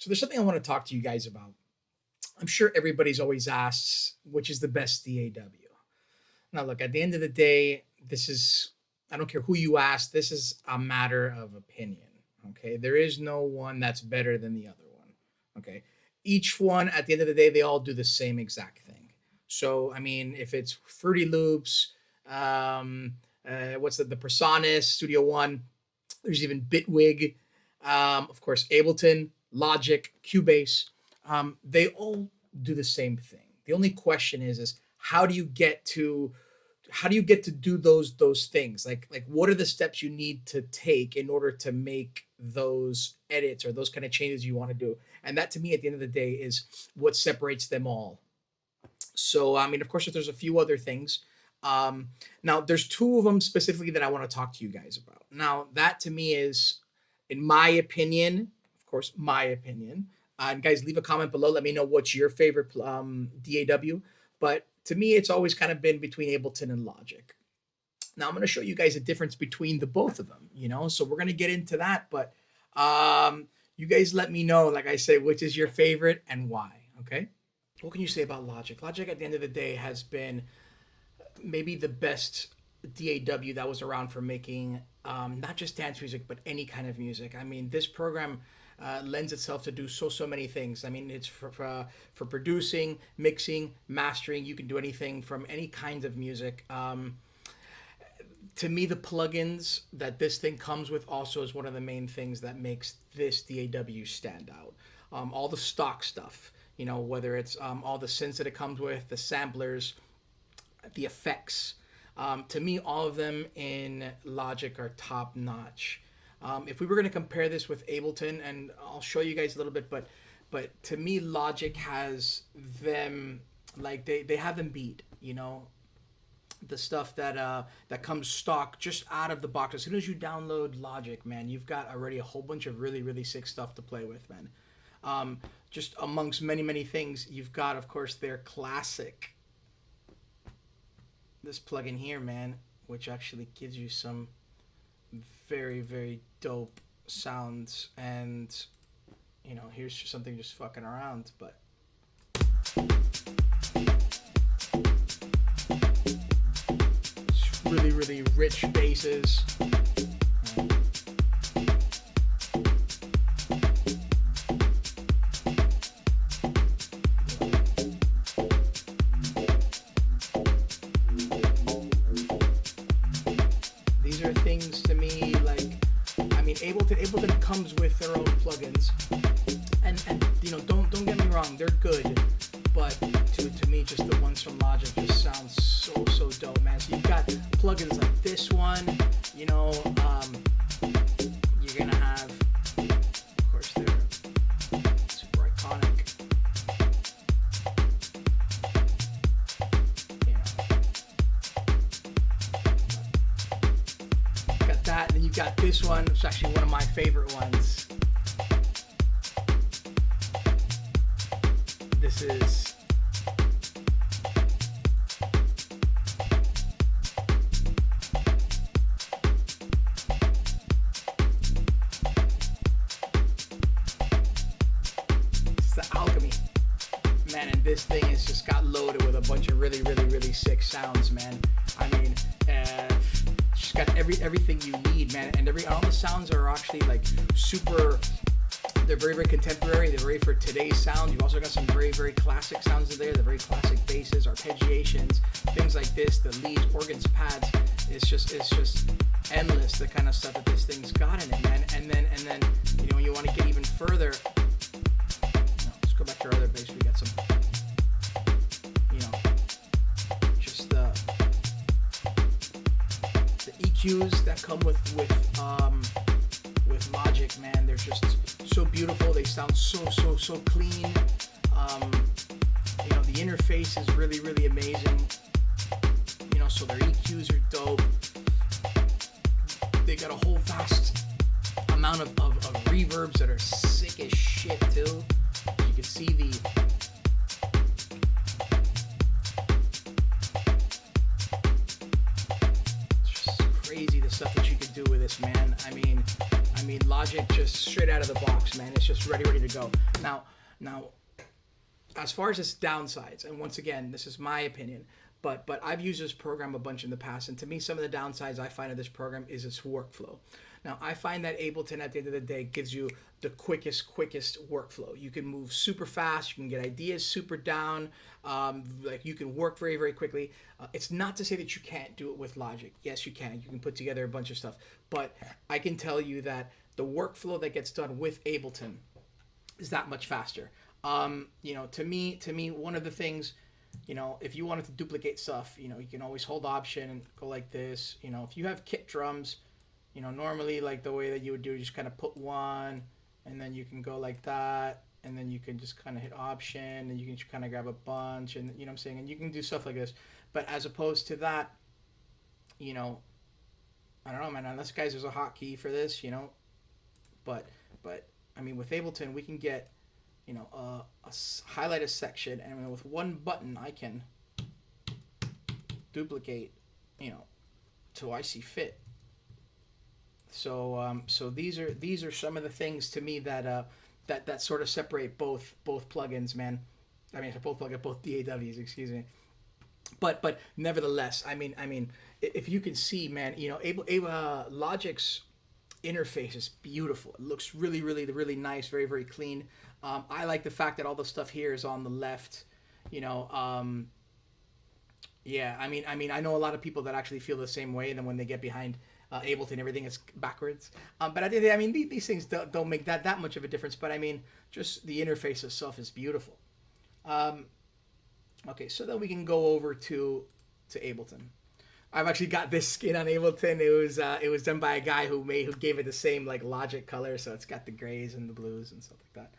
So there's something I want to talk to you guys about. I'm sure everybody's always asked which is the best DAW. Now, look, at the end of the day, I don't care who you ask, this is a matter of opinion. Okay. There is no one that's better than the other one. Okay. Each one, at the end of the day, they all do the same exact thing. So, I mean, if it's Fruity Loops, what's the Personas, Studio One, there's even Bitwig, of course, Ableton, Logic, Cubase. They all do the same thing. The only question is how do you get to do those things? Like what are the steps you need to take in order to make those edits or those kind of changes you want to do? And that to me, at the end of the day, is what separates them all. So, I mean, of course, there's a few other things. Now, there's two of them specifically that I want to talk to you guys about. Now, that to me is, in my opinion, of course, my opinion. And guys, leave a comment below. Let me know what's your favorite DAW. But to me, it's always kind of been between Ableton and Logic. Now, I'm going to show you guys a difference between the both of them, so we're going to get into that. But you guys let me know, like I said, which is your favorite and why, okay? What can you say about Logic? Logic, at the end of the day, has been maybe the best DAW that was around for making not just dance music, but any kind of music. I mean, this program lends itself to do so many things. I mean, it's for producing, mixing, mastering. You can do anything from any kinds of music. To me, the plugins that this thing comes with also is one of the main things that makes this DAW stand out. All the stock stuff, whether it's all the synths that it comes with, the samplers, the effects. To me, all of them in Logic are top notch. If we were going to compare this with Ableton, and I'll show you guys a little bit, but to me, Logic has them, like they have them beat, the stuff that comes stock just out of the box. As soon as you download Logic, man, you've got already a whole bunch of really sick stuff to play with, man. Just amongst many things, you've got, of course, their classic, this plugin here, man, which actually gives you some very dope sounds. And here's just something just fucking around, but it's really rich basses. These are things to me, like, I mean, Ableton comes with their own plugins, and don't get me wrong, they're good, but to me, just the ones from Logic just sound so dope, man. So you've got plugins like this one, you're gonna have, of course, they're super iconic. Got that, and then you got this one, which is actually one of my favorite ones. This is the Alchemy, man, and this thing has just got loaded with a bunch of really sick sounds, man. I mean, it's just got everything you need, man, and all the sounds are actually like super. They're very contemporary. They're very for today's sound. You've also got some very classic sounds in there. The very classic basses, arpeggiations, things like this. The leads, organs, pads. It's just endless. The kind of stuff that this thing's got in it, man. And then when you want to get even further, let's go back to our other bass. We got some, just the EQs that come with Logic, man. They're just so beautiful. They sound so clean. The interface is really amazing. So their EQs are dope. They got a whole vast amount of reverbs that are sick as shit too. You can see it's just crazy the stuff that you can do with this, man. I mean, I mean, Logic just straight out of the box, man. It's just ready to go. Now, as far as its downsides, and once again, this is my opinion, but I've used this program a bunch in the past, and to me, some of the downsides I find of this program is its workflow. Now, I find that Ableton, at the end of the day, gives you the quickest workflow. You can move super fast. You can get ideas super down. Like, you can work very, very quickly. It's not to say that you can't do it with Logic. Yes, you can. You can put together a bunch of stuff. But I can tell you that the workflow that gets done with Ableton is that much faster. You know, to me, one of the things, you know, if you wanted to duplicate stuff, you know, you can always hold Option and go like this. You know, if you have kit drums, you know, normally, like, the way that you would do, you just kind of put one, and then you can go like that, and then you can just kind of hit Option, and you can just kind of grab a bunch, and, you know what I'm saying, and you can do stuff like this. But as opposed to that, you know, I don't know, man, unless, guys, there's a hotkey for this, you know, but I mean, with Ableton, we can get, you know, highlight a section, and with one button, I can duplicate, you know, till I see fit. So so these are some of the things to me that that sort of separate both plugins, man. I mean, both DAWs, excuse me. But nevertheless, I mean, if you can see, man, you know, Logic's interface is beautiful. It looks really nice, very clean. I like the fact that all the stuff here is on the left. You know, yeah. I mean, I know a lot of people that actually feel the same way, and then when they get behind Ableton, everything is backwards. But I mean, these things don't make that much of a difference. But I mean, just the interface itself is beautiful. Okay, so then we can go over to Ableton. I've actually got this skin on Ableton. It was done by a guy who gave it the same, like, Logic color, so it's got the grays and the blues and stuff like that.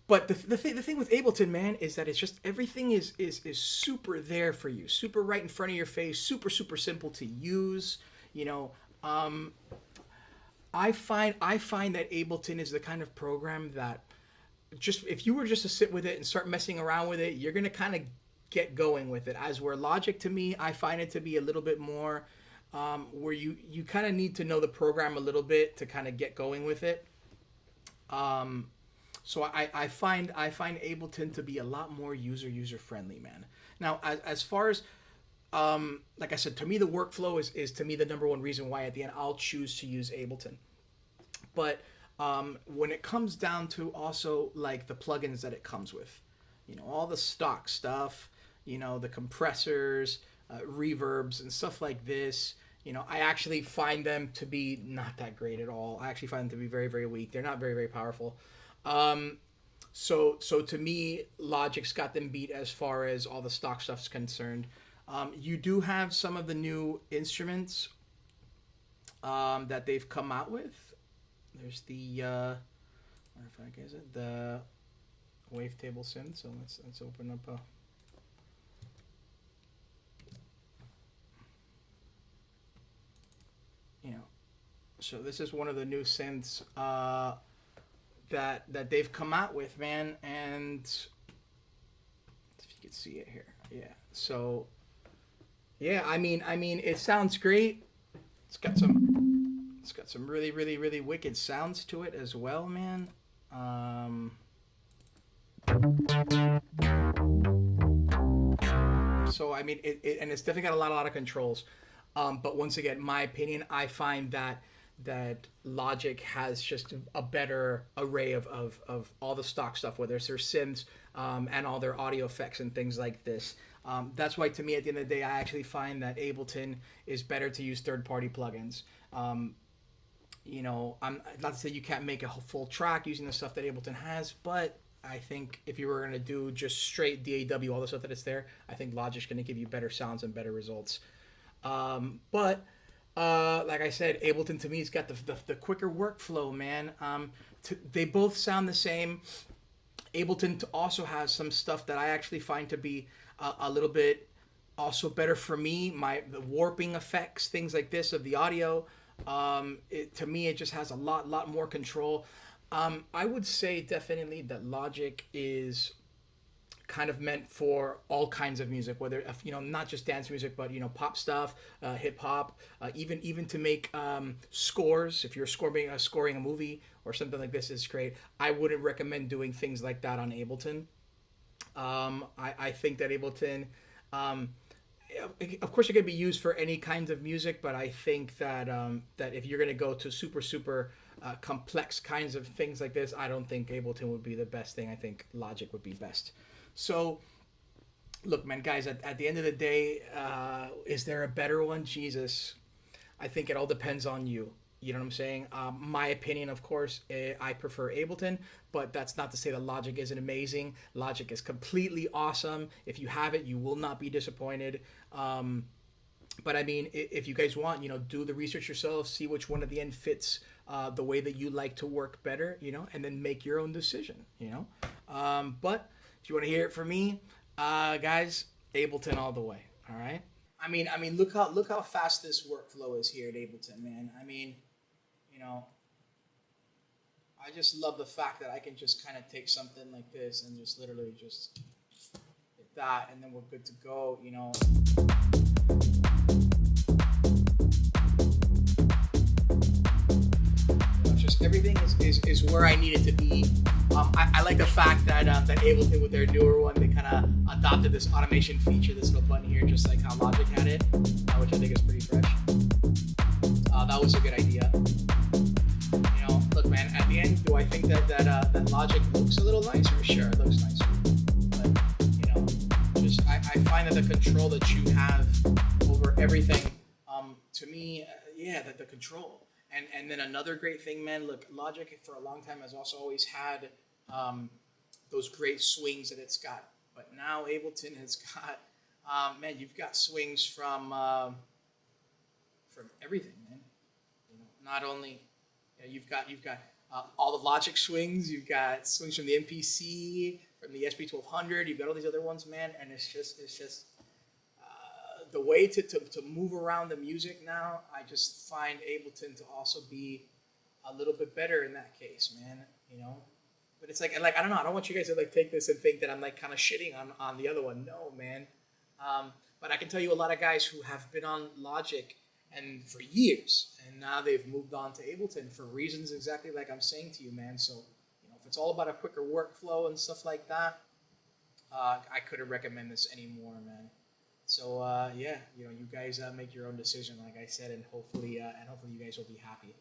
But the thing with Ableton, man, is that it's just everything is super there for you, super right in front of your face, super simple to use. You know, I find that Ableton is the kind of program that just, if you were just to sit with it and start messing around with it, you're gonna kind of get going with it. As where Logic, to me, I find it to be a little bit more where you kind of need to know the program a little bit to kind of get going with it. So I find Ableton to be a lot more user friendly, man. Now, as far as like I said, to me, the workflow is to me the number one reason why at the end I'll choose to use Ableton. But when it comes down to also, like, the plugins that it comes with, you know, all the stock stuff, you know, the compressors, reverbs, and stuff like this, you know, I actually find them to be not that great at all. I actually find them to be very weak. They're not very powerful. So to me, Logic's got them beat as far as all the stock stuff's concerned. You do have some of the new instruments that they've come out with. There's the what the fuck is it? The wavetable synth. So let's open up a. You know, so this is one of the new synths that they've come out with, man, and if you can see it here, yeah. So, yeah, I mean, it sounds great. It's got some really wicked sounds to it as well, man. So I mean, it and it's definitely got a lot of controls. But once again, my opinion, I find that Logic has just a better array of all the stock stuff, whether it's their synths and all their audio effects and things like this. That's why, to me, at the end of the day, I actually find that Ableton is better to use third-party plugins. You know, I'm not to say you can't make a full track using the stuff that Ableton has, but I think if you were going to do just straight DAW, all the stuff that is there, I think Logic's going to give you better sounds and better results. But like I said, Ableton to me has got the quicker workflow, man. They both sound the same. Ableton also has some stuff that I actually find to be a little bit also better for me. The warping effects, things like this of the audio. To me, it just has a lot more control. I would say definitely that Logic is kind of meant for all kinds of music, whether not just dance music, but pop stuff, hip hop, even to make scores. If you're scoring a movie or something like this, is great. I wouldn't recommend doing things like that on Ableton. I think that Ableton, of course, it can be used for any kinds of music, but I think that that if you're going to go to super complex kinds of things like this, I don't think Ableton would be the best thing. I think Logic would be best. So, look, man, guys, at the end of the day, is there a better one? Jesus, I think it all depends on you. You know what I'm saying? My opinion, of course, I prefer Ableton, but that's not to say that Logic isn't amazing. Logic is completely awesome. If you have it, you will not be disappointed. But I mean, if you guys want, do the research yourself, see which one at the end fits the way that you like to work better, and then make your own decision. But if you want to hear it from me, guys, Ableton all the way. All right. I mean, look how fast this workflow is here at Ableton, man. I mean, I just love the fact that I can just kind of take something like this and just literally just hit that, and then we're good to go. Just everything is where I need it to be. I like the fact that Ableton, with their newer one, they kind of adopted this automation feature, this little button here, just like how Logic had it, which I think is pretty fresh. That was a good idea. Look, man, at the end, do I think that Logic looks a little nicer? Sure, it looks nicer. But, just I find that the control that you have over everything, to me, that the control. And then another great thing, man, look, Logic for a long time has also always had those great swings that it's got. But now Ableton has got, man, you've got swings from everything, man. Not only you've got all the Logic swings, you've got swings from the MPC, from the SP1200, you've got all these other ones, man, and it's just the way to move around the music now. I just find Ableton to also be a little bit better in that case, man. But it's like I don't know. I don't want you guys to take this and think that I'm kind of shitting on the other one. No, man. But I can tell you a lot of guys who have been on Logic and for years, and now they've moved on to Ableton for reasons exactly like I'm saying to you, man. So if it's all about a quicker workflow and stuff like that, I couldn't recommend this anymore, man. So you guys make your own decision, like I said, and hopefully you guys will be happy.